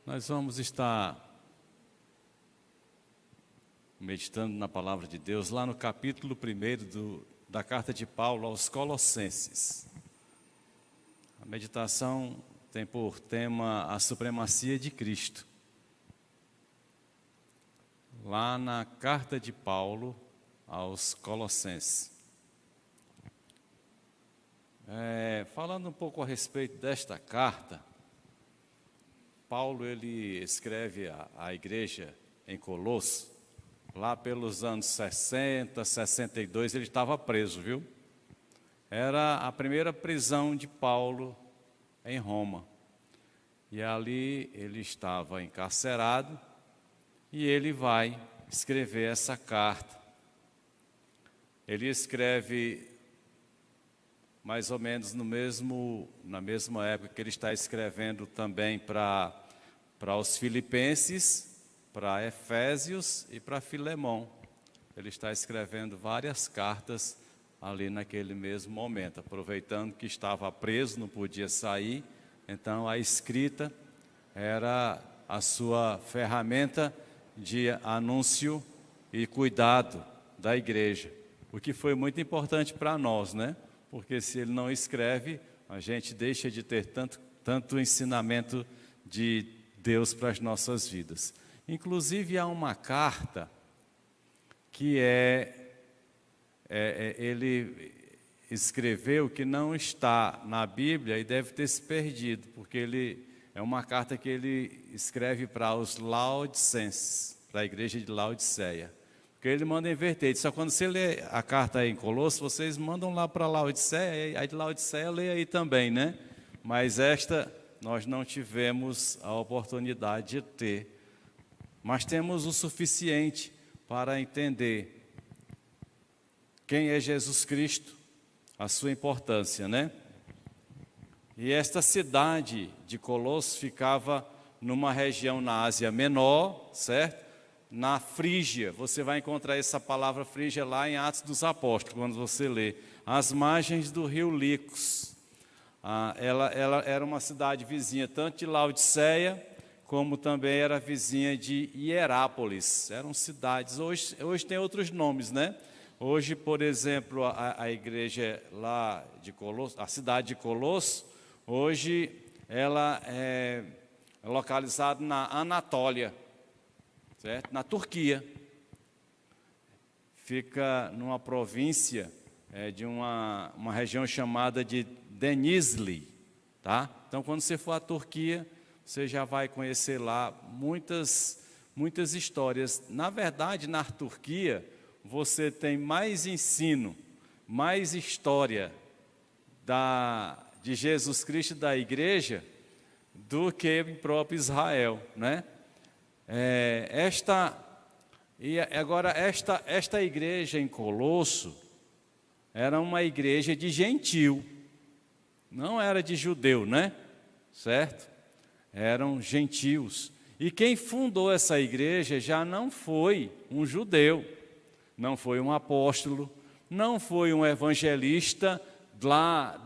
Nós vamos estar meditando na palavra de Deus lá no capítulo 1 da carta de Paulo aos Colossenses. A meditação tem por tema a supremacia de Cristo. Lá na carta de Paulo aos Colossenses. Falando um pouco a respeito desta carta, Paulo ele escreve à igreja em Colosso, lá pelos anos 60, 62, ele estava preso, viu? Era a primeira prisão de Paulo em Roma. E ali ele estava encarcerado e ele vai escrever essa carta. Ele escreve mais ou menos na mesma época que ele está escrevendo também para os Filipenses, para Efésios e para Filemão. Ele está escrevendo várias cartas ali naquele mesmo momento, aproveitando que estava preso, não podia sair, então a escrita era a sua ferramenta de anúncio e cuidado da igreja, o que foi muito importante para nós, né? Porque se ele não escreve, a gente deixa de ter tanto ensinamento de Deus para as nossas vidas. Inclusive, há uma carta que ele escreveu que não está na Bíblia e deve ter se perdido, porque é uma carta que ele escreve para os Laodicenses, para a igreja de Laodiceia. Porque ele manda inverter, só quando você lê a carta aí em Colosso, vocês mandam lá para Laodiceia, aí de Laodiceia lê aí também, né? Mas esta nós não tivemos a oportunidade de ter. Mas temos o suficiente para entender quem é Jesus Cristo, a sua importância, né? E esta cidade de Colosso ficava numa região na Ásia Menor, certo? Na Frígia, você vai encontrar essa palavra Frígia lá em Atos dos Apóstolos, quando você lê, às margens do rio Licos. Ela era uma cidade vizinha, tanto de Laodiceia, como também era vizinha de Hierápolis. Eram cidades, hoje tem outros nomes, né? Hoje, por exemplo, a igreja lá de Colosso, a cidade de Colosso, hoje ela é localizada na Anatólia, certo? Na Turquia. Fica numa província de uma região chamada de Denizli, tá? Então, quando você for à Turquia, você já vai conhecer lá muitas histórias. Na verdade, na Turquia, você tem mais ensino, mais história de Jesus Cristo da igreja do que em próprio Israel, né? Esta igreja em Colosso era uma igreja de gentil, não era de judeu, né? Certo? Eram gentios. E quem fundou essa igreja já não foi um judeu, não foi um apóstolo, não foi um evangelista lá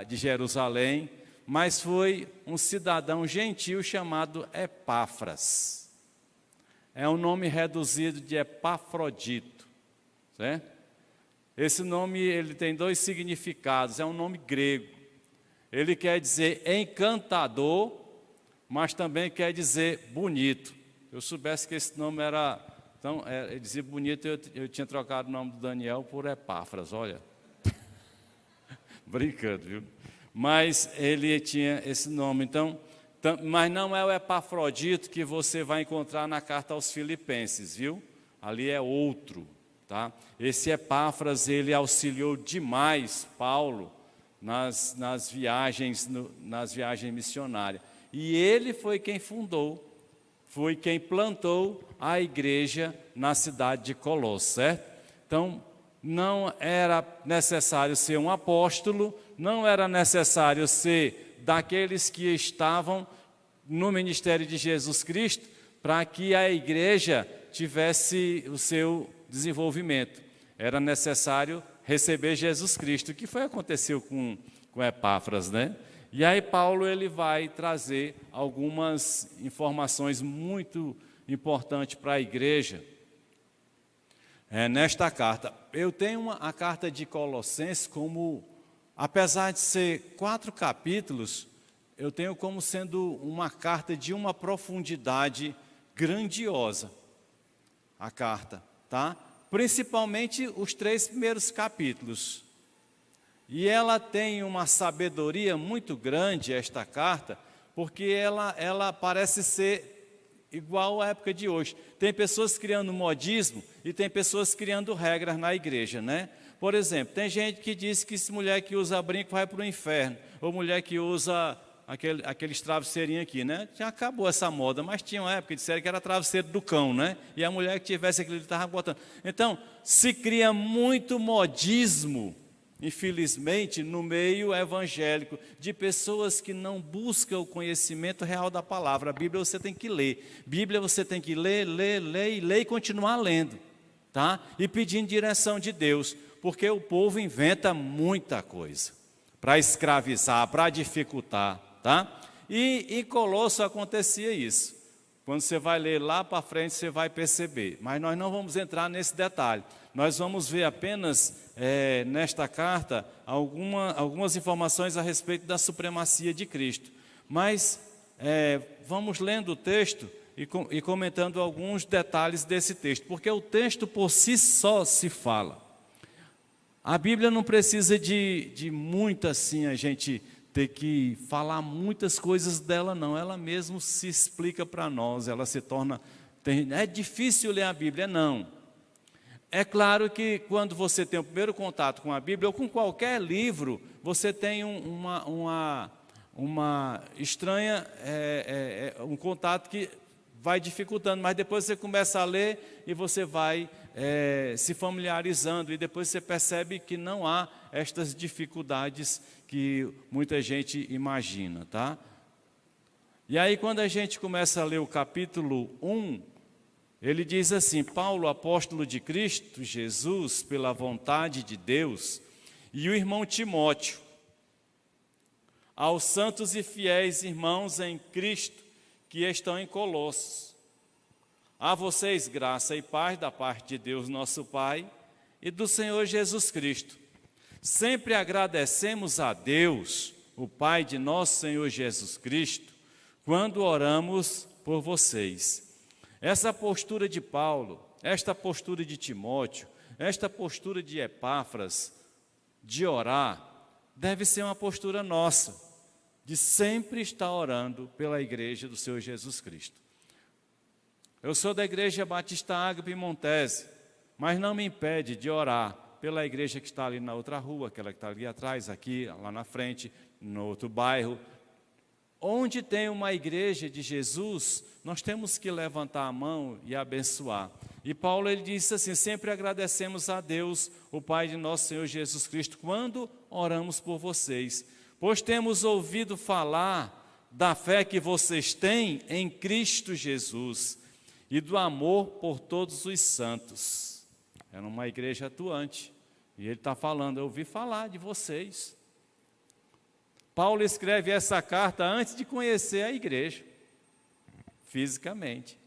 de Jerusalém, mas foi um cidadão gentil chamado Epáfras. É um nome reduzido de Epafrodito, certo? Esse nome ele tem dois significados, é um nome grego. Ele quer dizer encantador, mas também quer dizer bonito. Se eu soubesse que esse nome era... Então, ele dizia bonito, eu tinha trocado o nome do Daniel por Epáfras, olha. Brincando, viu? Mas ele tinha esse nome, mas não é o Epafrodito que você vai encontrar na carta aos Filipenses, viu? Ali é outro, tá? Esse Epáfras, ele auxiliou demais Paulo nas viagens missionárias. E ele foi quem fundou, foi quem plantou a igreja na cidade de Colosso, certo? Então, não era necessário ser um apóstolo, não era necessário ser daqueles que estavam no ministério de Jesus Cristo para que a igreja tivesse o seu desenvolvimento. Era necessário receber Jesus Cristo, o que aconteceu com Epáfras, né? E aí Paulo ele vai trazer algumas informações muito importantes para a igreja nesta carta. Eu tenho a carta de Colossenses como, apesar de ser 4 capítulos, eu tenho como sendo uma carta de uma profundidade grandiosa, a carta, tá? Principalmente os 3 primeiros capítulos. E ela tem uma sabedoria muito grande, esta carta, porque ela parece ser igual à época de hoje. Tem pessoas criando modismo e tem pessoas criando regras na igreja, né? Por exemplo, tem gente que diz que se mulher que usa brinco vai para o inferno, ou mulher que usa aqueles travesseirinhos aqui, né? Já acabou essa moda, mas tinha uma época que disseram que era travesseiro do cão, né? E a mulher que tivesse aquilo estava botando. Então, se cria muito modismo, infelizmente, no meio evangélico, de pessoas que não buscam o conhecimento real da palavra. A Bíblia você tem que ler. Bíblia você tem que ler e continuar lendo, tá? E pedindo direção de Deus, porque o povo inventa muita coisa para escravizar, para dificultar, tá? E em Colosso acontecia isso. Quando você vai ler lá para frente, você vai perceber. Mas nós não vamos entrar nesse detalhe. Nós vamos ver apenas nesta carta algumas informações a respeito da supremacia de Cristo. Mas vamos lendo o texto e comentando alguns detalhes desse texto, porque o texto por si só se fala. A Bíblia não precisa de muito assim, a gente ter que falar muitas coisas dela, não. Ela mesmo se explica para nós, ela se torna... É difícil ler a Bíblia, não. É claro que quando você tem o primeiro contato com a Bíblia, ou com qualquer livro, você tem uma estranha, um contato que vai dificultando, mas depois você começa a ler e você vai se familiarizando, e depois você percebe que não há estas dificuldades que muita gente imagina, tá? E aí quando a gente começa a ler o capítulo 1, ele diz assim: Paulo, apóstolo de Cristo Jesus, pela vontade de Deus, e o irmão Timóteo, aos santos e fiéis irmãos em Cristo, que estão em Colossos, a vocês graça e paz da parte de Deus nosso Pai e do Senhor Jesus Cristo. Sempre agradecemos a Deus, o Pai de nosso Senhor Jesus Cristo, quando oramos por vocês. Essa postura de Paulo, esta postura de Timóteo, esta postura de Epáfras, de orar, deve ser uma postura nossa, de sempre estar orando pela igreja do Senhor Jesus Cristo. Eu sou da igreja Batista Ágape Montese, mas não me impede de orar pela igreja que está ali na outra rua, aquela que está ali atrás, aqui, lá na frente, no outro bairro. Onde tem uma igreja de Jesus, nós temos que levantar a mão e abençoar. E Paulo ele disse assim: sempre agradecemos a Deus, o Pai de nosso Senhor Jesus Cristo, quando oramos por vocês, pois temos ouvido falar da fé que vocês têm em Cristo Jesus e do amor por todos os santos. Era uma igreja atuante, e ele está falando: eu ouvi falar de vocês. Paulo escreve essa carta antes de conhecer a igreja, fisicamente.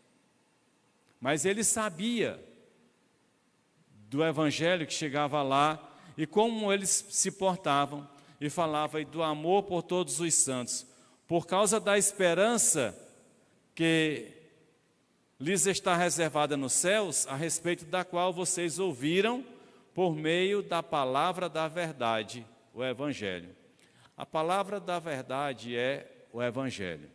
Mas ele sabia do evangelho que chegava lá e como eles se portavam, e falava do amor por todos os santos, por causa da esperança que lhes está reservada nos céus, a respeito da qual vocês ouviram por meio da palavra da verdade, o evangelho. A palavra da verdade é o evangelho.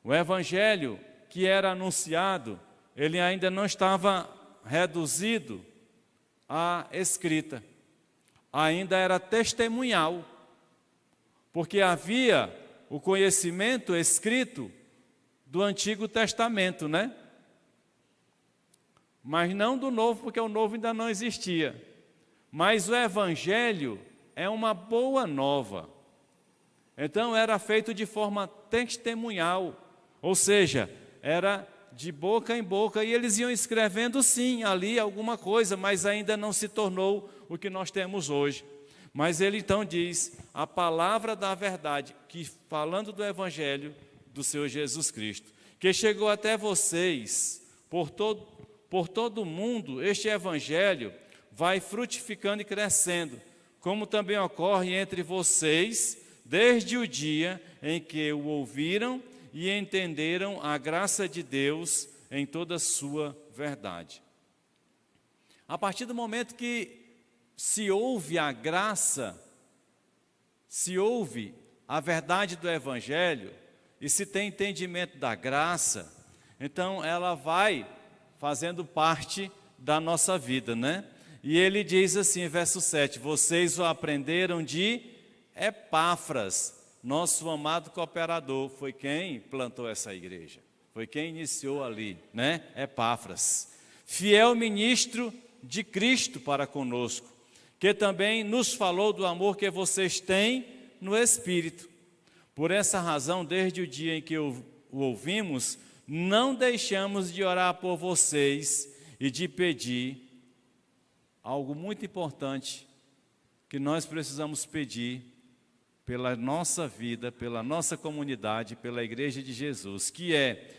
O evangelho que era anunciado, ele ainda não estava reduzido à escrita, ainda era testemunhal, porque havia o conhecimento escrito do Antigo Testamento, né? Mas não do Novo, porque o Novo ainda não existia. Mas o Evangelho é uma boa nova. Então era feito de forma testemunhal, ou seja, era de boca em boca, e eles iam escrevendo sim, ali alguma coisa, mas ainda não se tornou o que nós temos hoje. Mas ele então diz, a palavra da verdade, que falando do evangelho do Senhor Jesus Cristo, que chegou até vocês, por todo o mundo, este evangelho vai frutificando e crescendo, como também ocorre entre vocês, desde o dia em que o ouviram e entenderam a graça de Deus em toda a sua verdade. A partir do momento que se ouve a graça, se ouve a verdade do evangelho e se tem entendimento da graça, então ela vai fazendo parte da nossa vida, né? E ele diz assim, verso 7, vocês o aprenderam de Epáfras, nosso amado cooperador, foi quem plantou essa igreja, foi quem iniciou ali, né? Epáfras, fiel ministro de Cristo para conosco, que também nos falou do amor que vocês têm no Espírito. Por essa razão, desde o dia em que o ouvimos, não deixamos de orar por vocês e de pedir algo muito importante que nós precisamos pedir pela nossa vida, pela nossa comunidade, pela Igreja de Jesus, que é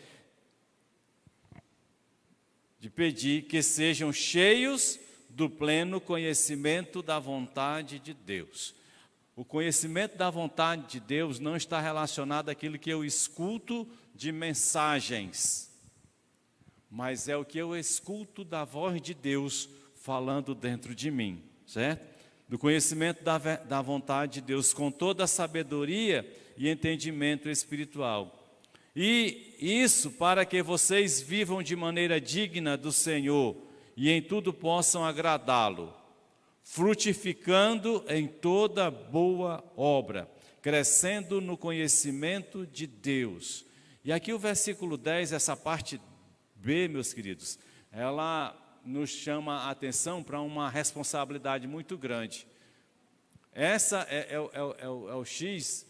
de pedir que sejam cheios do pleno conhecimento da vontade de Deus. O conhecimento da vontade de Deus não está relacionado àquilo que eu escuto de mensagens, mas é o que eu escuto da voz de Deus falando dentro de mim, certo? Do conhecimento da vontade de Deus com toda a sabedoria e entendimento espiritual. E isso para que vocês vivam de maneira digna do Senhor e em tudo possam agradá-lo, frutificando em toda boa obra, crescendo no conhecimento de Deus. E aqui o versículo 10, essa parte B, meus queridos, ela nos chama a atenção para uma responsabilidade muito grande. Essa é o X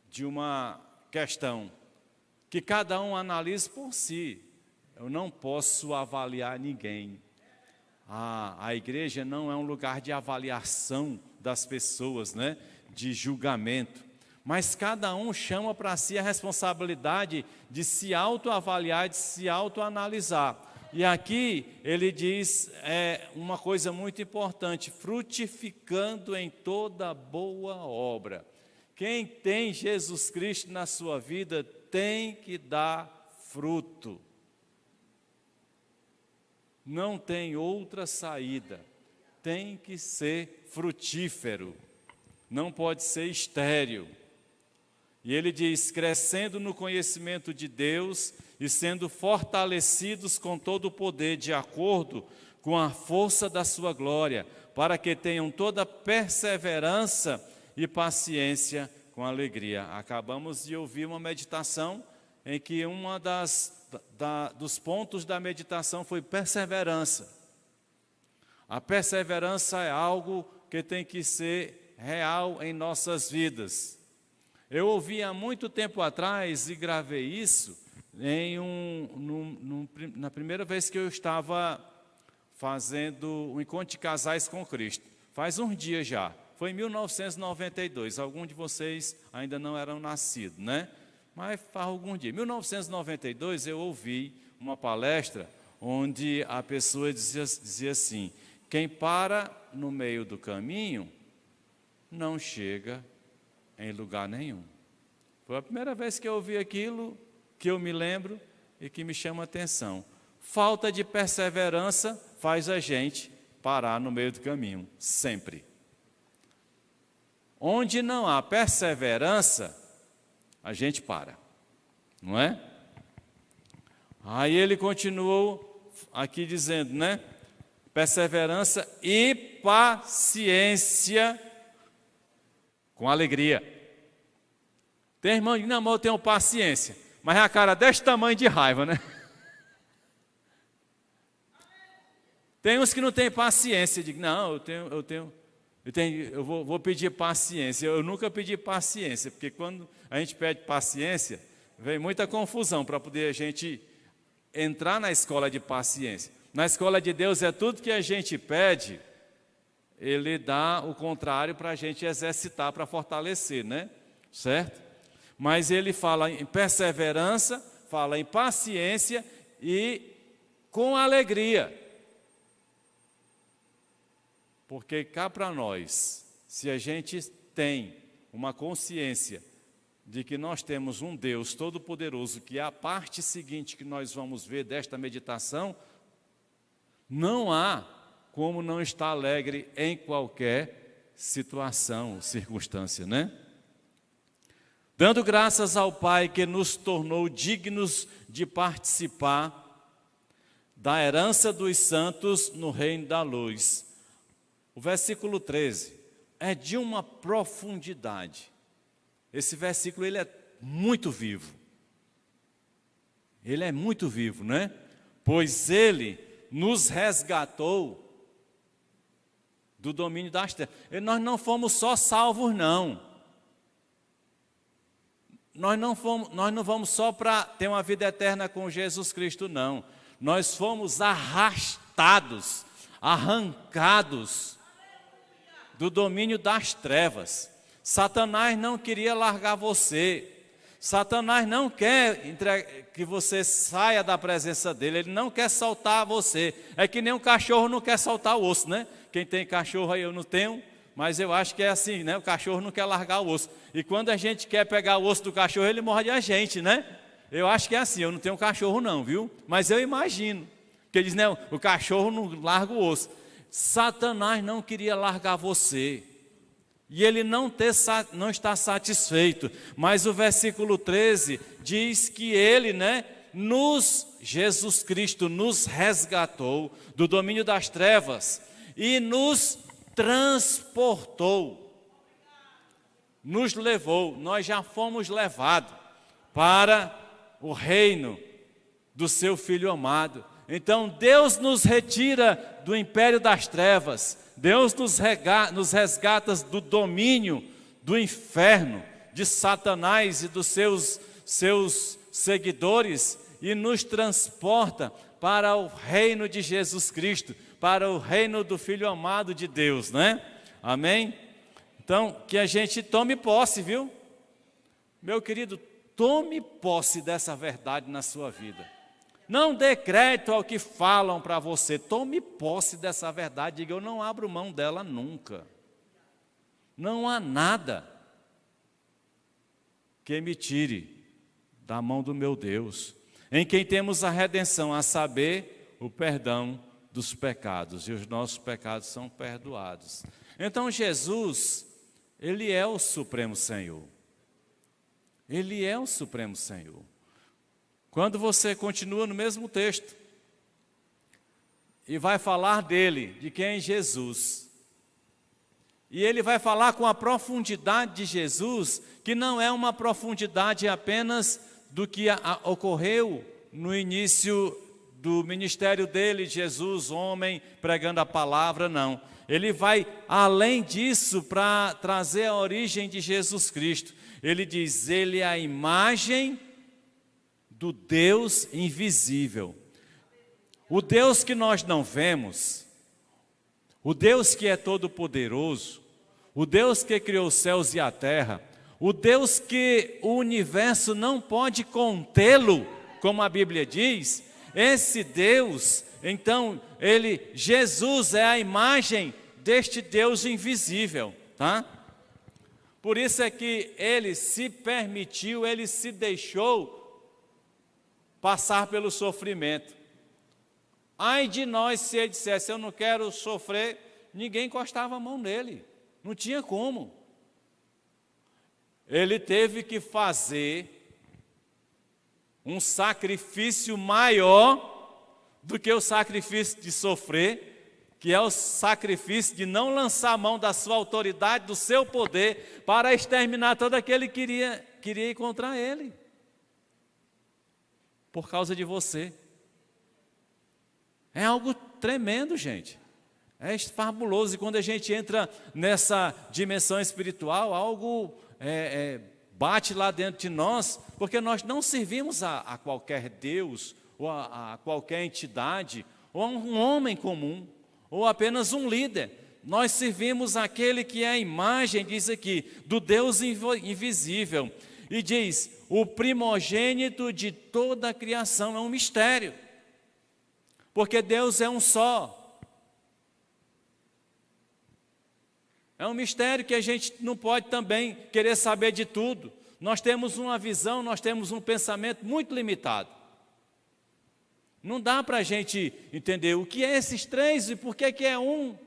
de uma questão, que cada um analise por si. Eu não posso avaliar ninguém. A igreja não é um lugar de avaliação das pessoas, né? De julgamento. Mas cada um chama para si a responsabilidade de se autoavaliar, de se autoanalisar. E aqui ele diz uma coisa muito importante, frutificando em toda boa obra. Quem tem Jesus Cristo na sua vida tem que dar fruto. Não tem outra saída, tem que ser frutífero, não pode ser estéril. E ele diz, crescendo no conhecimento de Deus e sendo fortalecidos com todo o poder, de acordo com a força da sua glória, para que tenham toda perseverança e paciência com alegria. Acabamos de ouvir uma meditação em que dos pontos da meditação foi perseverança. A perseverança é algo que tem que ser real em nossas vidas. Eu ouvi há muito tempo atrás e gravei isso na primeira vez que eu estava fazendo um encontro de casais com Cristo. Faz uns dias já, foi em 1992, alguns de vocês ainda não eram nascidos, né? Mas faz algum dia. Em 1992 eu ouvi uma palestra onde a pessoa dizia assim, quem para no meio do caminho não chega em lugar nenhum. Foi a primeira vez que eu ouvi aquilo, que eu me lembro e que me chama a atenção. Falta de perseverança faz a gente parar no meio do caminho, sempre. Onde não há perseverança, a gente para, não é? Aí ele continuou aqui dizendo, né? Perseverança e paciência com alegria. Tem irmão que não, eu tenho paciência, mas é a cara deste tamanho de raiva, né? Tem uns que não têm paciência, digo, não, eu vou pedir paciência. Eu nunca pedi paciência, porque quando a gente pede paciência, vem muita confusão para poder a gente entrar na escola de paciência. Na escola de Deus é tudo que a gente pede, ele dá o contrário para a gente exercitar, para fortalecer, né? Certo? Mas ele fala em perseverança, fala em paciência e com alegria. Porque cá para nós, se a gente tem uma consciência de que nós temos um Deus todo-poderoso, que é a parte seguinte que nós vamos ver desta meditação, não há como não estar alegre em qualquer situação, circunstância, né? Dando graças ao Pai que nos tornou dignos de participar da herança dos santos no reino da luz. O versículo 13 é de uma profundidade. Esse versículo ele é muito vivo. Ele é muito vivo, né? Pois ele nos resgatou do domínio das trevas. E nós não fomos só salvos, não. Nós não vamos só para ter uma vida eterna com Jesus Cristo, não. Nós fomos arrastados, arrancados do domínio das trevas. Satanás não queria largar você. Satanás não quer que você saia da presença dele. Ele não quer soltar você. É que nem um cachorro não quer soltar o osso, né? Quem tem cachorro aí, eu não tenho, mas eu acho que é assim, né? O cachorro não quer largar o osso. E quando a gente quer pegar o osso do cachorro, ele morde a gente, né? Eu acho que é assim. Eu não tenho cachorro não, viu? Mas eu imagino. Porque diz, não, o cachorro não larga o osso. Satanás não queria largar você. E ele não está satisfeito. Mas o versículo 13 diz que ele, né, Jesus Cristo nos resgatou do domínio das trevas e nos transportou, nos levou. Nós já fomos levados para o reino do seu Filho amado. Então Deus nos retira do império das trevas. Deus nos resgata do domínio do inferno, de Satanás e dos seus seguidores e nos transporta para o reino de Jesus Cristo, para o reino do Filho amado de Deus, né? Amém? Então, que a gente tome posse, viu? Meu querido, tome posse dessa verdade na sua vida. Não dê crédito ao que falam para você. Tome posse dessa verdade. Diga, eu não abro mão dela nunca. Não há nada que me tire da mão do meu Deus, em quem temos a redenção, a saber, o perdão dos pecados. E os nossos pecados são perdoados. Então Jesus, Ele é o Supremo Senhor. Ele é o Supremo Senhor. Quando você continua no mesmo texto e vai falar dele, de quem é Jesus, e ele vai falar com a profundidade de Jesus, que não é uma profundidade apenas do que ocorreu no início do ministério dele, Jesus, homem, pregando a palavra, não. Ele vai além disso para trazer a origem de Jesus Cristo. Ele diz, ele é a imagem do Deus invisível. O Deus que nós não vemos, o Deus que é todo-poderoso, o Deus que criou os céus e a terra, o Deus que o universo não pode contê-lo, como a Bíblia diz, esse Deus, então, Jesus é a imagem deste Deus invisível, tá? Por isso é que ele se permitiu, ele se deixou passar pelo sofrimento. Ai de nós se ele dissesse, eu não quero sofrer, ninguém encostava a mão nele, não tinha como. Ele teve que fazer um sacrifício maior do que o sacrifício de sofrer, que é o sacrifício de não lançar a mão da sua autoridade, do seu poder, para exterminar todo aquele que queria ir contra ele. Por causa de você. É algo tremendo, gente. É fabuloso. E quando a gente entra nessa dimensão espiritual, algo bate lá dentro de nós, porque nós não servimos a qualquer Deus, ou a qualquer entidade, ou a um homem comum, ou apenas um líder. nós servimos aquele que é a imagem, diz aqui, do Deus invisível. E diz, o primogênito de toda a criação. É um mistério, porque Deus é um só. É um mistério que a gente não pode também querer saber de tudo. Nós temos uma visão, nós temos um pensamento muito limitado. Não dá para a gente entender o que é esses três e por que é um.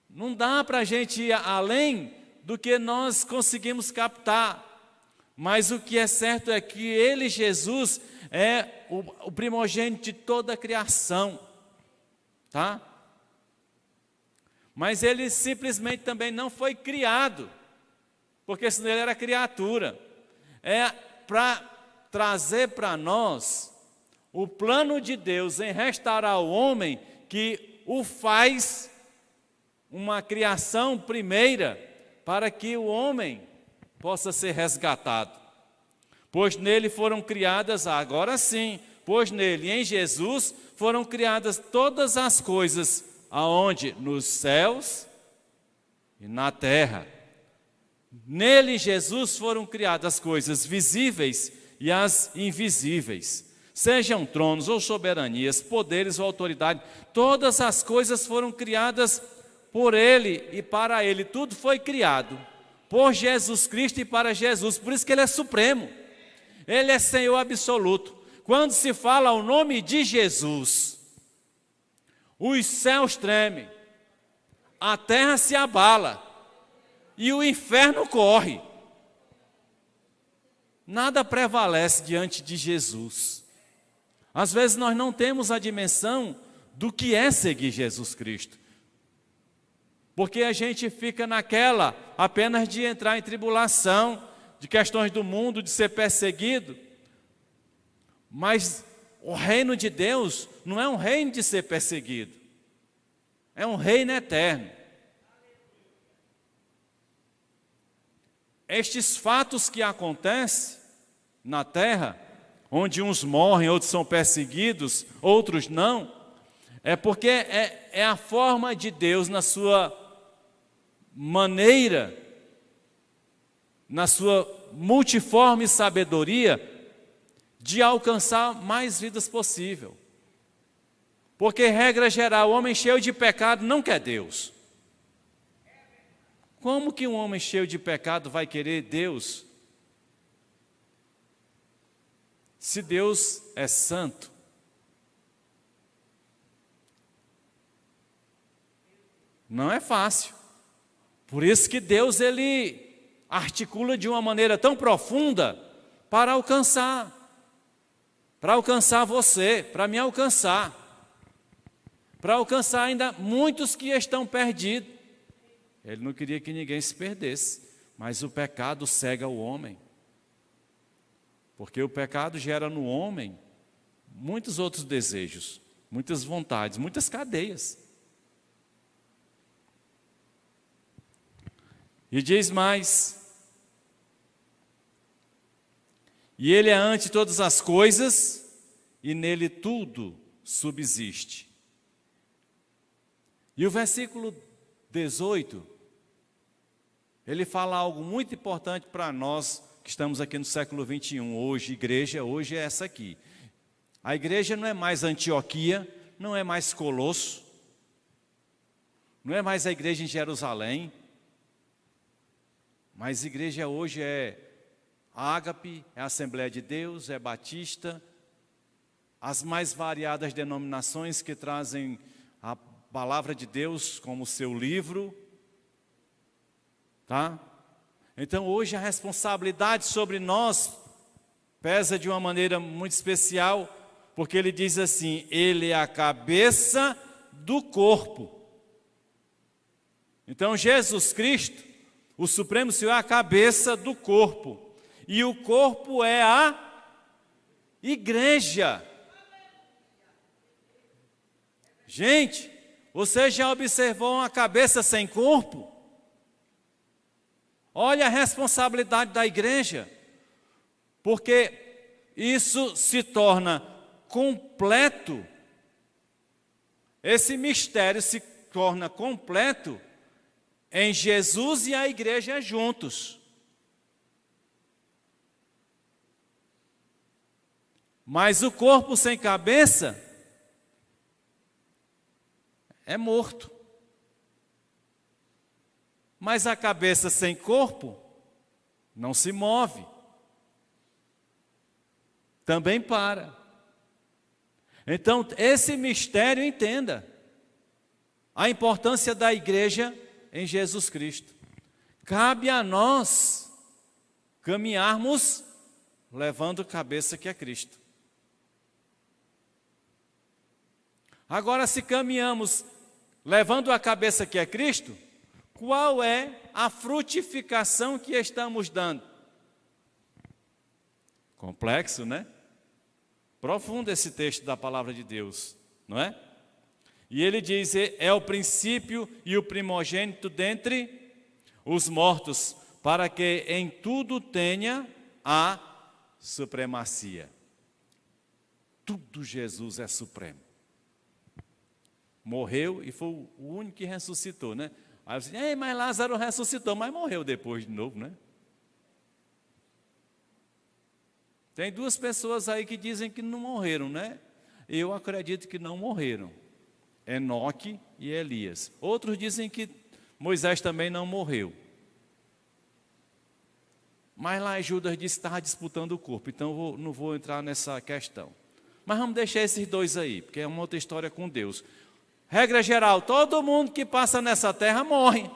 Não dá para a gente ir além do que nós conseguimos captar. Mas o que é certo é que Ele, Jesus, é o primogênito de toda a criação. Tá? Mas Ele simplesmente também não foi criado, porque senão Ele era criatura. É para trazer para nós o plano de Deus em restaurar o homem, que o faz uma criação primeira, para que o homem possa ser resgatado. Pois nele foram criadas, agora sim, pois nele, em Jesus, foram criadas todas as coisas, aonde? Nos céus e na terra. Nele, Jesus, foram criadas as coisas visíveis e as invisíveis, sejam tronos ou soberanias, poderes ou autoridade, todas as coisas foram criadas por Ele e para Ele. Tudo foi criado por Jesus Cristo e para Jesus, por isso que Ele é supremo, Ele é Senhor absoluto. Quando se fala o nome de Jesus, os céus tremem, a terra se abala e o inferno corre. Nada prevalece diante de Jesus. Às vezes nós não temos a dimensão do que é seguir Jesus Cristo, porque a gente fica naquela apenas de entrar em tribulação, de questões do mundo, de ser perseguido. Mas o reino de Deus não é um reino de ser perseguido, é um reino eterno. Estes fatos que acontecem na terra, onde uns morrem, outros são perseguidos, outros não, é porque é a forma de Deus na sua maneira, na sua multiforme sabedoria, de alcançar mais vidas possível. Porque, regra geral, o homem cheio de pecado não quer Deus. Como que um homem cheio de pecado vai querer Deus? Se Deus é santo. Não é fácil. Por isso que Deus, Ele articula de uma maneira tão profunda para alcançar você, para me alcançar, para alcançar ainda muitos que estão perdidos. Ele não queria que ninguém se perdesse, mas o pecado cega o homem. Porque o pecado gera no homem muitos outros desejos, muitas vontades, muitas cadeias. E diz mais: e Ele é ante todas as coisas, e nele tudo subsiste. E o versículo 18, ele fala algo muito importante para nós que estamos aqui no século 21, hoje, igreja, hoje é essa aqui. A igreja não é mais Antioquia, não é mais Colosso, não é mais a igreja em Jerusalém, mas a igreja hoje é Ágape, é a Assembleia de Deus, é Batista, as mais variadas denominações que trazem a palavra de Deus como seu livro, tá? Então hoje a responsabilidade sobre nós pesa de uma maneira muito especial, porque ele diz assim: Ele é a cabeça do corpo. Então Jesus Cristo, o Supremo Senhor, é a cabeça do corpo, e o corpo é a igreja. Gente, você já observou uma cabeça sem corpo? Olha a responsabilidade da igreja, porque isso se torna completo esse mistério se torna completo em Jesus e a igreja juntos. Mas o corpo sem cabeça é morto. Mas a cabeça sem corpo não se move. Também para. Então, esse mistério, entenda a importância da igreja em Jesus Cristo. Cabe a nós caminharmos levando a cabeça que é Cristo. Agora, se caminhamos levando a cabeça que é Cristo, qual é a frutificação que estamos dando? Complexo, né? Profundo esse texto da palavra de Deus, não é? E ele diz, é o princípio e o primogênito dentre os mortos, para que em tudo tenha a supremacia. Tudo Jesus é supremo. Morreu e foi o único que ressuscitou, né? Aí você diz, mas Lázaro ressuscitou, mas morreu depois de novo, né? Tem duas pessoas aí que dizem que não morreram, né? Eu acredito que não morreram. Enoque e Elias. Outros dizem que Moisés também não morreu. Mas lá Judas disse que estava disputando o corpo, então não vou entrar nessa questão. Mas vamos deixar esses dois aí, porque é uma outra história com Deus. Regra geral, todo mundo que passa nessa terra morre.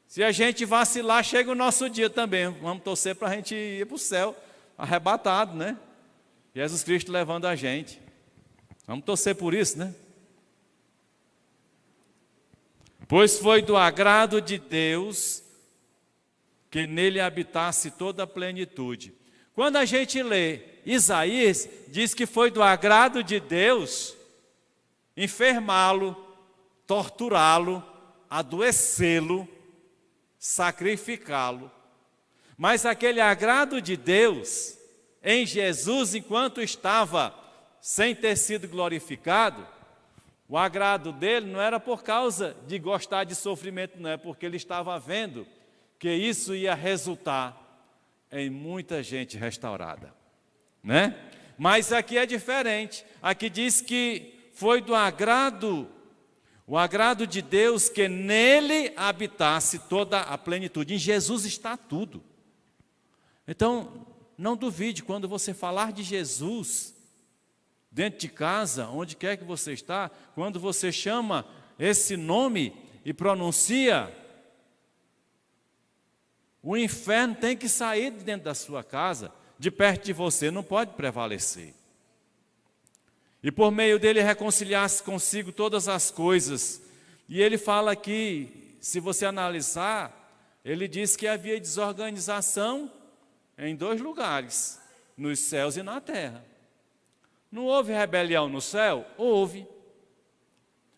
Se a gente vacilar, chega o nosso dia também. Vamos torcer para a gente ir para o céu, arrebatado, né? Jesus Cristo levando a gente. Vamos torcer por isso, né? Pois foi do agrado de Deus que nele habitasse toda a plenitude. Quando a gente lê Isaías, diz que foi do agrado de Deus enfermá-lo, torturá-lo, adoecê-lo, sacrificá-lo. Mas aquele agrado de Deus em Jesus, enquanto estava sem ter sido glorificado, o agrado dele não era por causa de gostar de sofrimento, não é porque ele estava vendo que isso ia resultar em muita gente restaurada, né? Mas aqui é diferente. Aqui diz que foi do agrado, o agrado de Deus que nele habitasse toda a plenitude. Em Jesus está tudo. Então, não duvide, quando você falar de Jesus, dentro de casa, onde quer que você está, quando você chama esse nome e pronuncia, o inferno tem que sair de dentro da sua casa, de perto de você, não pode prevalecer. E por meio dele reconciliar-se consigo todas as coisas. E ele fala aqui, se você analisar, ele diz que havia desorganização em dois lugares, nos céus e na terra. Não houve rebelião no céu? Houve.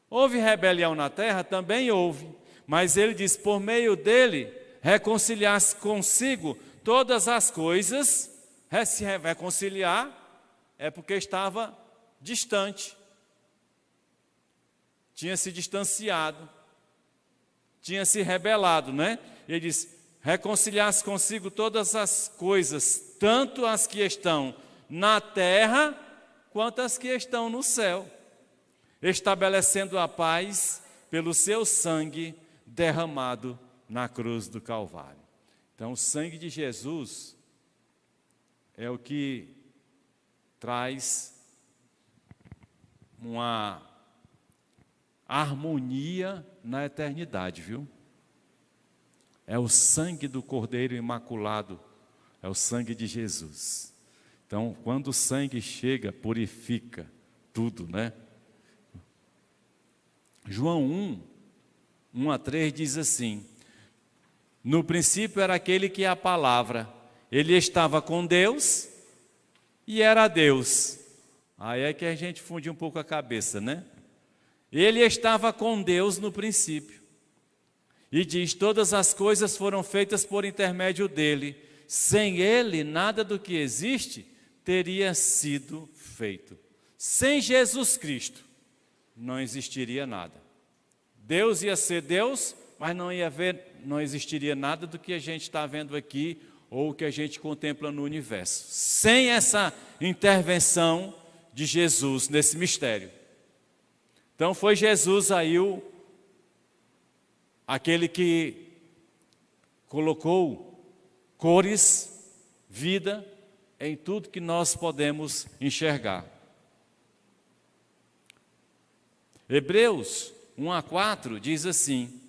Houve rebelião na terra? Também houve. Mas ele diz, por meio dele, reconciliar-se consigo todas as coisas. Se reconciliar é porque estava distante, tinha se distanciado, tinha se rebelado, né? Ele diz, reconciliar-se consigo todas as coisas, tanto as que estão na terra, quanto as que estão no céu, estabelecendo a paz pelo seu sangue derramado na cruz do Calvário. Então, o sangue de Jesus é o que traz uma harmonia na eternidade, viu? É o sangue do Cordeiro Imaculado, é o sangue de Jesus. Então, quando o sangue chega, purifica tudo, né? João 1 a 3 diz assim, no princípio era aquele que é a palavra, ele estava com Deus e era Deus. Aí é que a gente funde um pouco a cabeça, né? Ele estava com Deus no princípio. E diz, todas as coisas foram feitas por intermédio dele. Sem ele, nada do que existe teria sido feito. Sem Jesus Cristo, não existiria nada. Deus ia ser Deus, mas não existiria nada do que a gente está vendo aqui, ou que a gente contempla no universo. Sem essa intervenção de Jesus nesse mistério. Então foi Jesus aí aquele que colocou cores, vida em tudo que nós podemos enxergar. Hebreus 1:4 diz assim: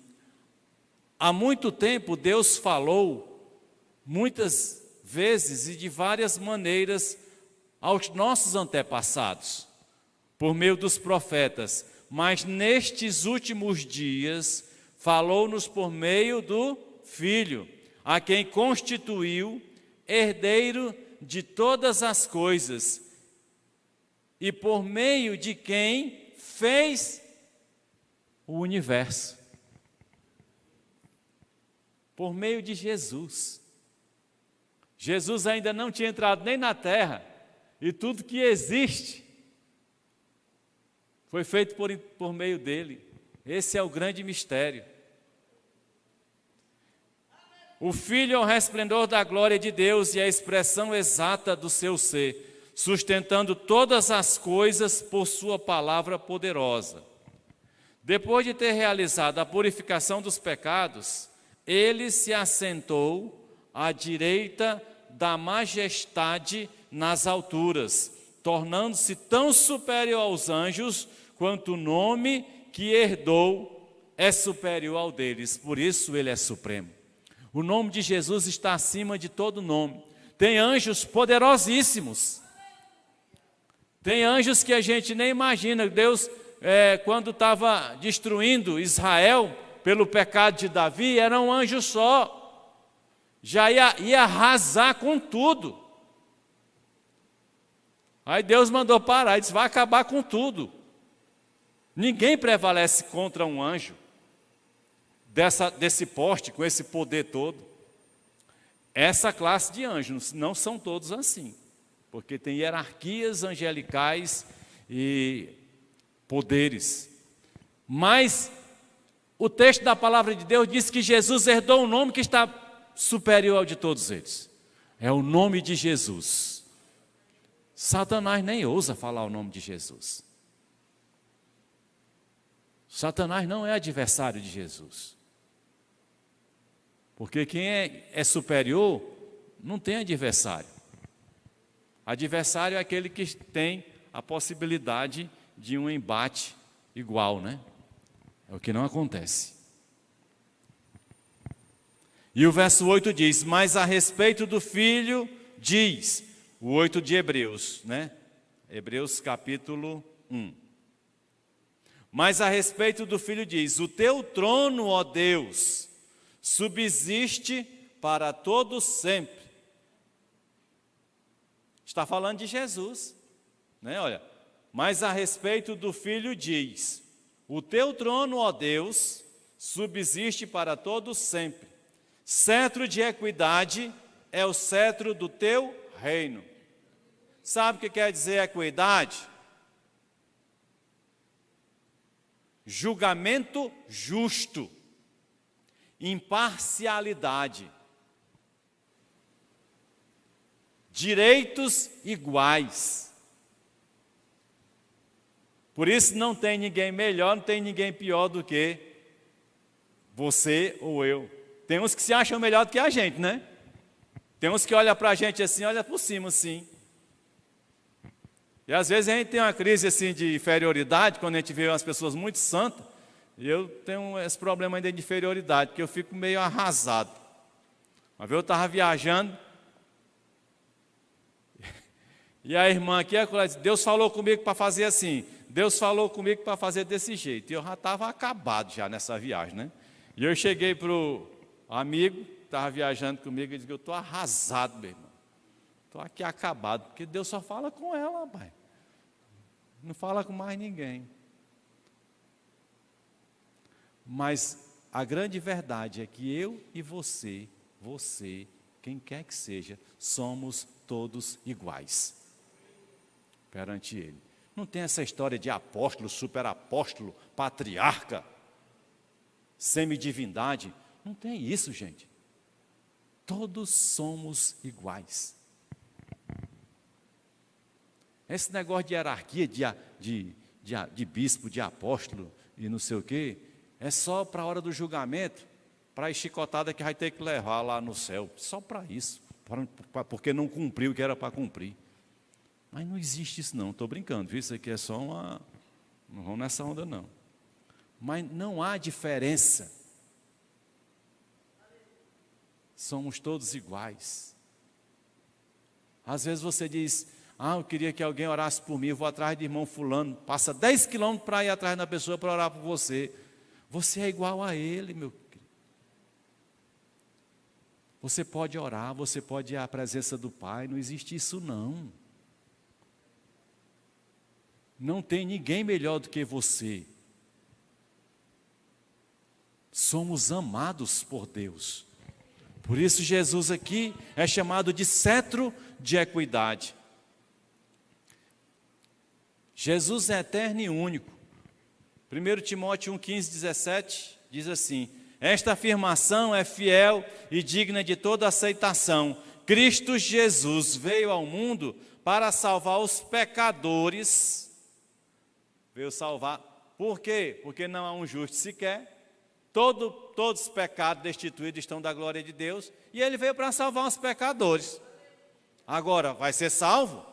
há muito tempo Deus falou muitas vezes e de várias maneiras aos nossos antepassados, por meio dos profetas, mas nestes últimos dias falou-nos por meio do Filho, a quem constituiu herdeiro de todas as coisas e por meio de quem fez o universo. Por meio de Jesus. Jesus ainda não tinha entrado nem na terra, e tudo que existe foi feito por meio dele. Esse é o grande mistério. O Filho é o resplendor da glória de Deus e a expressão exata do seu ser, sustentando todas as coisas por sua palavra poderosa. Depois de ter realizado a purificação dos pecados, ele se assentou à direita da majestade nas alturas, tornando-se tão superior aos anjos quanto o nome que herdou é superior ao deles. Por isso ele é supremo. O nome de Jesus está acima de todo nome. Tem anjos poderosíssimos. Tem anjos que a gente nem imagina. Deus, quando estava destruindo Israel pelo pecado de Davi, era um anjo só. Já ia arrasar com tudo. Aí Deus mandou parar e disse: vai acabar com tudo. Ninguém prevalece contra um anjo desse porte, com esse poder todo. Essa classe de anjos, não são todos assim, porque tem hierarquias angelicais e poderes. Mas o texto da palavra de Deus diz que Jesus herdou um nome que está superior ao de todos eles. É o nome de Jesus. Satanás nem ousa falar o nome de Jesus. Satanás não é adversário de Jesus. Porque quem é superior não tem adversário. Adversário é aquele que tem a possibilidade de um embate igual, né? É o que não acontece. E o verso 8 diz: mas a respeito do Filho diz, o 8 de Hebreus, né? Hebreus capítulo 1. Mas a respeito do Filho diz: o teu trono, ó Deus, subsiste para todo sempre. Está falando de Jesus, né? Olha, mas a respeito do Filho diz: o teu trono, ó Deus, subsiste para todo sempre. Cetro de equidade é o cetro do teu reino. Sabe o que quer dizer equidade? Julgamento justo, imparcialidade, direitos iguais. Por isso não tem ninguém melhor, não tem ninguém pior do que você ou eu. Tem uns que se acham melhor do que a gente, né? Tem uns que olham para a gente assim, olha por cima assim. E às vezes a gente tem uma crise assim de inferioridade, quando a gente vê umas pessoas muito santas, e eu tenho esse problema ainda de inferioridade, porque eu fico meio arrasado. Uma vez eu estava viajando, e a irmã aqui, ela disse: Deus falou comigo para fazer assim, Deus falou comigo para fazer desse jeito. E eu já estava acabado já nessa viagem, né? E eu cheguei para o amigo que estava viajando comigo e disse: eu estou arrasado, meu irmão. Estou aqui acabado, porque Deus só fala com ela, pai. Não fala com mais ninguém. Mas a grande verdade é que eu e você, quem quer que seja, somos todos iguais perante Ele. Não tem essa história de apóstolo, superapóstolo, patriarca, semidivindade. Não tem isso, gente. Todos somos iguais. Esse negócio de hierarquia, de bispo, de apóstolo e não sei o quê, é só para a hora do julgamento, para a chicotada que vai ter que levar lá no céu. Só para isso, porque não cumpriu o que era para cumprir. Mas não existe isso não, estou brincando, viu? Isso aqui é só uma... Não vamos nessa onda não. Mas não há diferença. Somos todos iguais. Às vezes você diz, eu queria que alguém orasse por mim, eu vou atrás de irmão fulano, passa 10 quilômetros para ir atrás da pessoa para orar por você. Você é igual a ele, meu querido. Você pode orar, você pode ir à presença do Pai, não existe isso não. Não tem ninguém melhor do que você. Somos amados por Deus. Por isso Jesus aqui é chamado de cetro de equidade. Jesus é eterno e único. 1 Timóteo 1,15, 17 diz assim: esta afirmação é fiel e digna de toda aceitação. Cristo Jesus veio ao mundo para salvar os pecadores. Veio salvar. Por quê? Porque não há um justo sequer. Todos os pecados destituídos estão da glória de Deus. E ele veio para salvar os pecadores. Agora, vai ser salvo?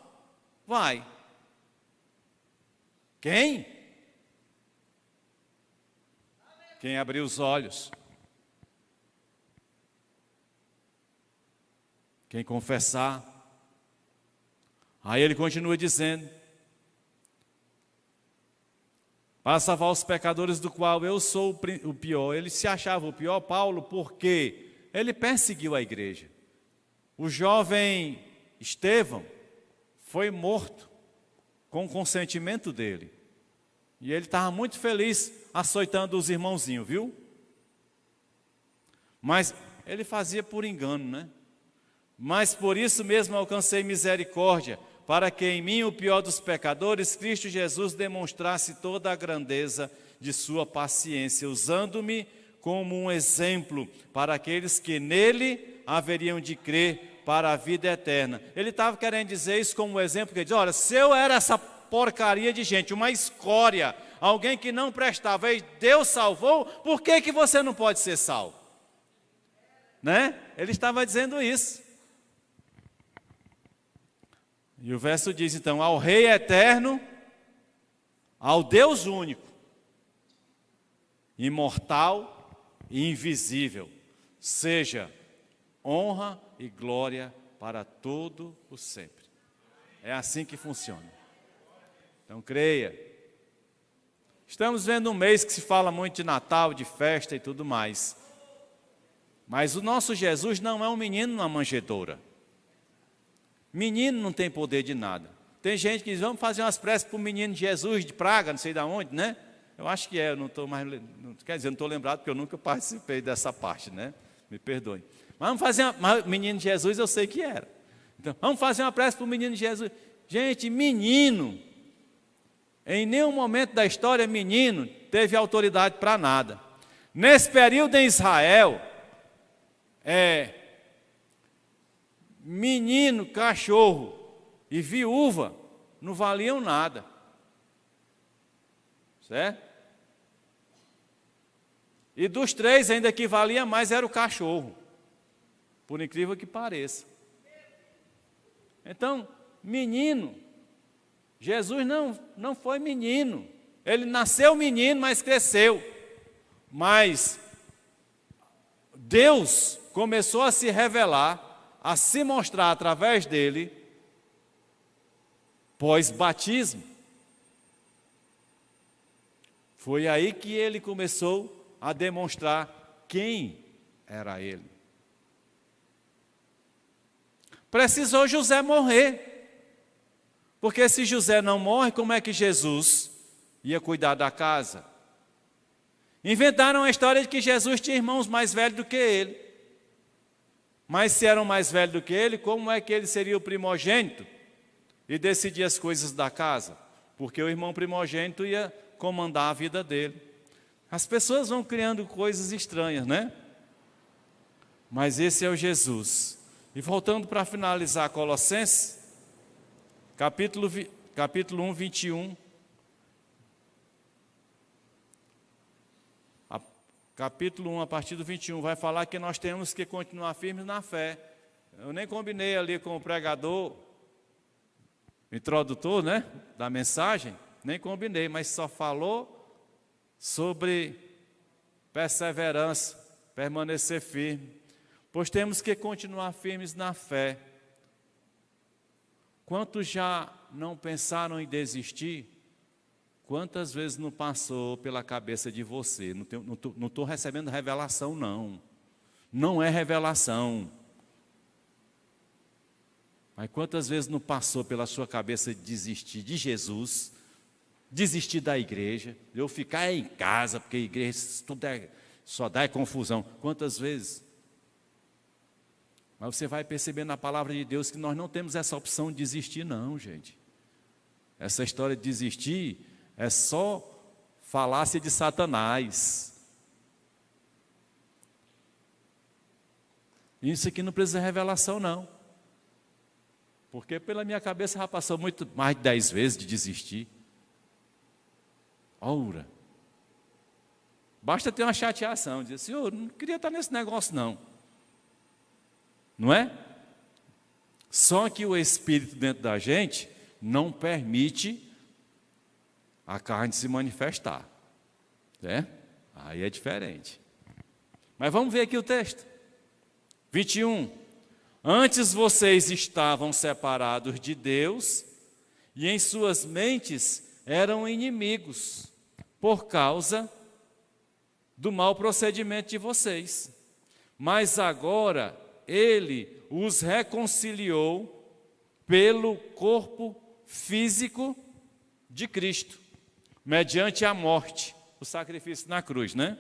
Vai. Quem? Quem abrir os olhos. Quem confessar. Aí ele continua dizendo: para salvar os pecadores, do qual eu sou o pior. Ele se achava o pior, Paulo, porque ele perseguiu a igreja. O jovem Estevão foi morto com o consentimento dele. E ele estava muito feliz açoitando os irmãozinhos, viu? Mas ele fazia por engano, né? Mas por isso mesmo alcancei misericórdia, para que em mim, o pior dos pecadores, Cristo Jesus demonstrasse toda a grandeza de sua paciência, usando-me como um exemplo para aqueles que nele haveriam de crer para a vida eterna. Ele estava querendo dizer isso como um exemplo, que ele diz: olha, se eu era essa porcaria de gente, uma escória, alguém que não prestava, e Deus salvou, por que você não pode ser salvo? Né? Ele estava dizendo isso. E o verso diz então: ao Rei eterno, ao Deus único, imortal e invisível, seja honra e glória para todo o sempre. É assim que funciona. Então creia. Estamos vendo um mês que se fala muito de Natal, de festa e tudo mais. Mas o nosso Jesus não é um menino numa manjedoura. Menino não tem poder de nada. Tem gente que diz: vamos fazer umas preces para o menino Jesus de Praga, não sei de onde, né? Eu acho que eu não estou mais... Quer dizer, não estou lembrado porque eu nunca participei dessa parte, né? Me perdoe. Mas vamos fazer menino Jesus, eu sei que era. Então, vamos fazer uma prece para o menino Jesus. Gente, menino, em nenhum momento da história, menino teve autoridade para nada. Nesse período em Israel, menino, cachorro e viúva não valiam nada. Certo? E dos três, ainda que valia mais era o cachorro. Por incrível que pareça. Então, menino, Jesus não foi menino. Ele nasceu menino, mas cresceu. Mas Deus começou a se revelar, a se mostrar através dele, pós-batismo. Foi aí que ele começou a demonstrar quem era ele. Precisou José morrer, porque se José não morre, como é que Jesus ia cuidar da casa? Inventaram a história de que Jesus tinha irmãos mais velhos do que ele. Mas se eram mais velhos do que ele, como é que ele seria o primogênito e decidir as coisas da casa? porque o irmão primogênito ia comandar a vida dele. As pessoas vão criando coisas estranhas, né? Mas esse é o Jesus. E voltando para finalizar Colossenses, capítulo 1, 21. Capítulo 1, a partir do 21, vai falar que nós temos que continuar firmes na fé. Eu nem combinei ali com o pregador, introdutor, né, da mensagem, nem combinei, mas só falou sobre perseverança, permanecer firme. Pois temos que continuar firmes na fé. Quantos já não pensaram em desistir? Quantas vezes não passou pela cabeça de você? Não estou recebendo revelação, não. Não é revelação. Mas quantas vezes não passou pela sua cabeça de desistir de Jesus, desistir da igreja, eu ficar em casa, porque a igreja só dá confusão. Quantas vezes? Mas você vai perceber na palavra de Deus que nós não temos essa opção de desistir, não, gente. Essa história de desistir é só falácia de Satanás. Isso aqui não precisa de revelação, não. Porque pela minha cabeça já passou muito mais de 10 vezes de desistir. Ora. Basta ter uma chateação, dizer, Senhor, não queria estar nesse negócio, não. Não é? Só que o Espírito dentro da gente não permite a carne se manifestar. Né? Aí é diferente. Mas vamos ver aqui o texto. 21. Antes vocês estavam separados de Deus e em suas mentes eram inimigos por causa do mau procedimento de vocês. Mas agora Ele os reconciliou pelo corpo físico de Cristo, mediante a morte, o sacrifício na cruz, né?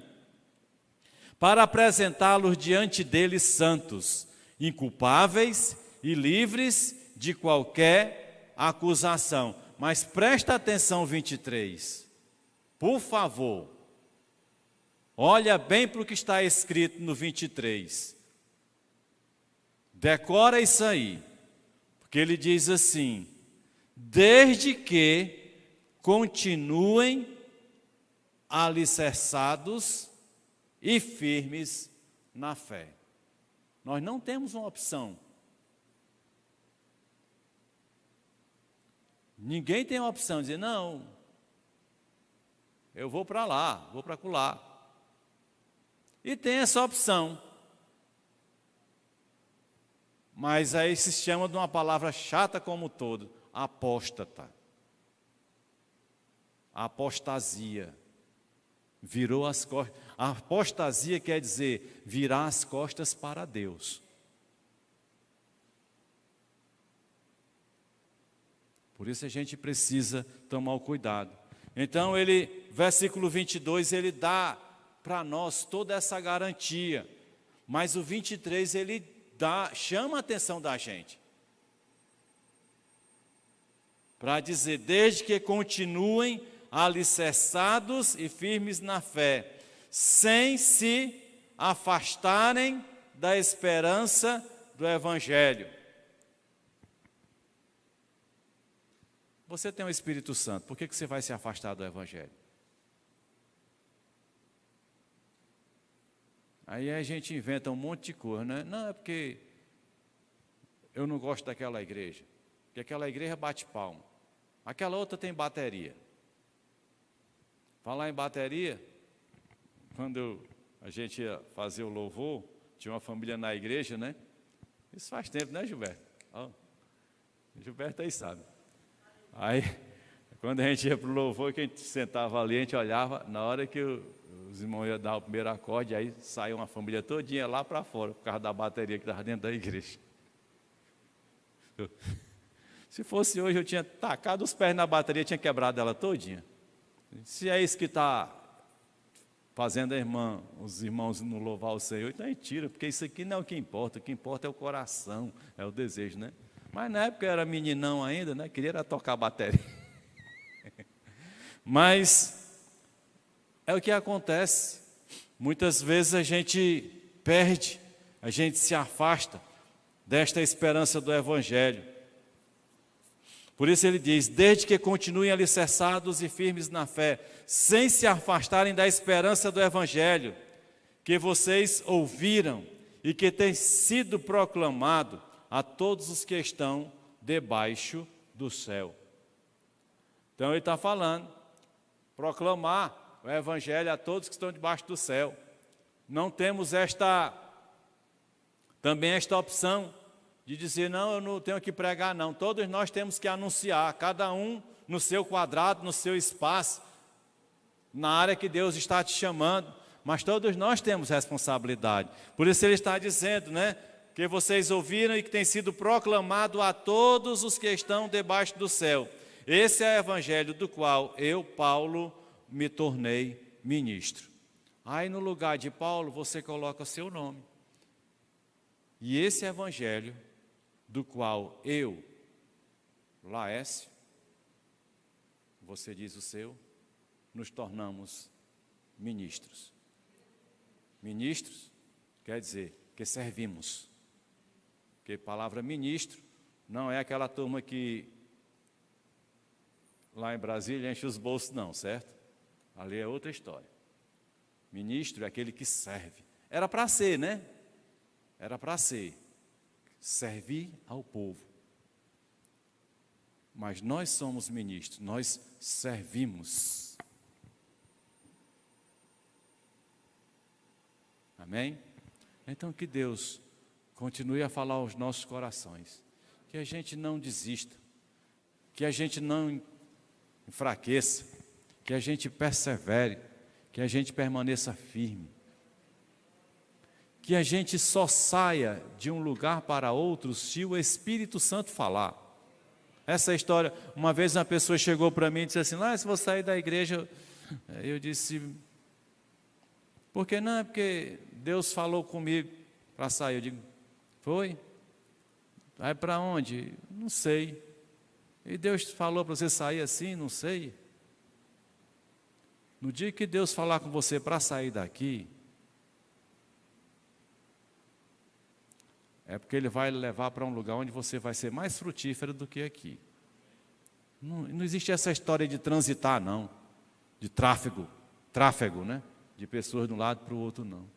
Para apresentá-los diante dele santos, inculpáveis e livres de qualquer acusação. Mas presta atenção, 23. Por favor, olha bem para o que está escrito no 23. Decora isso aí, porque ele diz assim: desde que continuem alicerçados e firmes na fé. Nós não temos uma opção. Ninguém tem a opção de dizer, não, eu vou para lá, vou para acolá. E tem essa opção. Mas aí se chama de uma palavra chata como todo, apóstata. A apostasia. Virou as costas. A apostasia quer dizer virar as costas para Deus. Por isso a gente precisa tomar o cuidado. Então versículo 22, ele dá para nós toda essa garantia. Mas o 23, ele chama a atenção da gente. Para dizer, desde que continuem alicerçados e firmes na fé, sem se afastarem da esperança do Evangelho. Você tem o Espírito Santo, por que você vai se afastar do Evangelho? Aí a gente inventa um monte de coisa, né? Não, é porque eu não gosto daquela igreja, porque aquela igreja bate palma, aquela outra tem bateria. Falar em bateria, quando a gente ia fazer o louvor, tinha uma família na igreja, né? Isso faz tempo, né, Gilberto? Oh, Gilberto aí sabe. Aí, quando a gente ia para o louvor, que a gente sentava ali, a gente olhava, na hora que os irmãos iam dar o primeiro acorde, aí saiu uma família todinha lá para fora, por causa da bateria que estava dentro da igreja. Se fosse hoje, eu tinha tacado os pés na bateria, tinha quebrado ela todinha. Se é isso que está fazendo os irmãos não louvar o Senhor, então a gente tira, porque isso aqui não é o que importa é o coração, é o desejo, né? Mas na época eu era meninão ainda, né? Queria era tocar bateria. Mas é o que acontece. Muitas vezes a gente perde, a gente se afasta desta esperança do Evangelho. Por isso ele diz: desde que continuem alicerçados e firmes na fé, sem se afastarem da esperança do Evangelho, que vocês ouviram e que tem sido proclamado a todos os que estão debaixo do céu. Então ele está falando, proclamar o Evangelho a todos que estão debaixo do céu. Não temos também esta opção de dizer, não, eu não tenho que pregar, não. Todos nós temos que anunciar, cada um no seu quadrado, no seu espaço, na área que Deus está te chamando, mas todos nós temos responsabilidade. Por isso ele está dizendo, né, que vocês ouviram e que tem sido proclamado a todos os que estão debaixo do céu. Esse é o Evangelho do qual eu, Paulo, me tornei ministro. Aí no lugar de Paulo você coloca seu nome. E esse Evangelho do qual eu, Laércio, você diz o seu, nos tornamos ministros. Ministros quer dizer que servimos. Porque a palavra ministro não é aquela turma que lá em Brasília enche os bolsos, não, certo? Ali é outra história. Ministro é aquele que serve. Era para ser, né? Era para ser. Servir ao povo. Mas nós somos ministros, nós servimos. Amém? Então que Deus continue a falar aos nossos corações, que a gente não desista, que a gente não enfraqueça, que a gente persevere, que a gente permaneça firme, que a gente só saia de um lugar para outro se o Espírito Santo falar. Essa história, uma vez uma pessoa chegou para mim e disse assim, se vou sair da igreja, eu disse, por que não? É porque Deus falou comigo para sair. Eu digo, foi? Vai para onde? Não sei. E Deus falou para você sair assim? Não sei. No dia que Deus falar com você para sair daqui, é porque Ele vai levar para um lugar onde você vai ser mais frutífero do que aqui. Não existe essa história de transitar, não. De tráfego, né? De pessoas de um lado para o outro, não.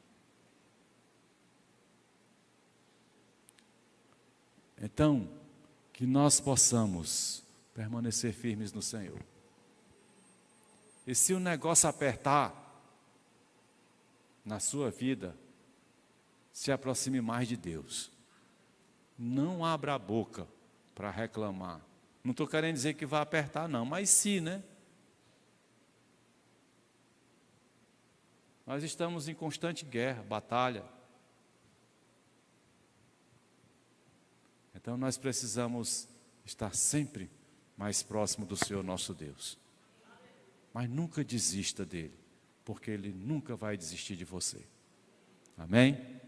Então, que nós possamos permanecer firmes no Senhor. E se o negócio apertar na sua vida, se aproxime mais de Deus. Não abra a boca para reclamar. Não estou querendo dizer que vai apertar, não, mas sim, né? Nós estamos em constante guerra, batalha. Então nós precisamos estar sempre mais próximo do Senhor nosso Deus. Mas nunca desista dele, porque Ele nunca vai desistir de você. Amém?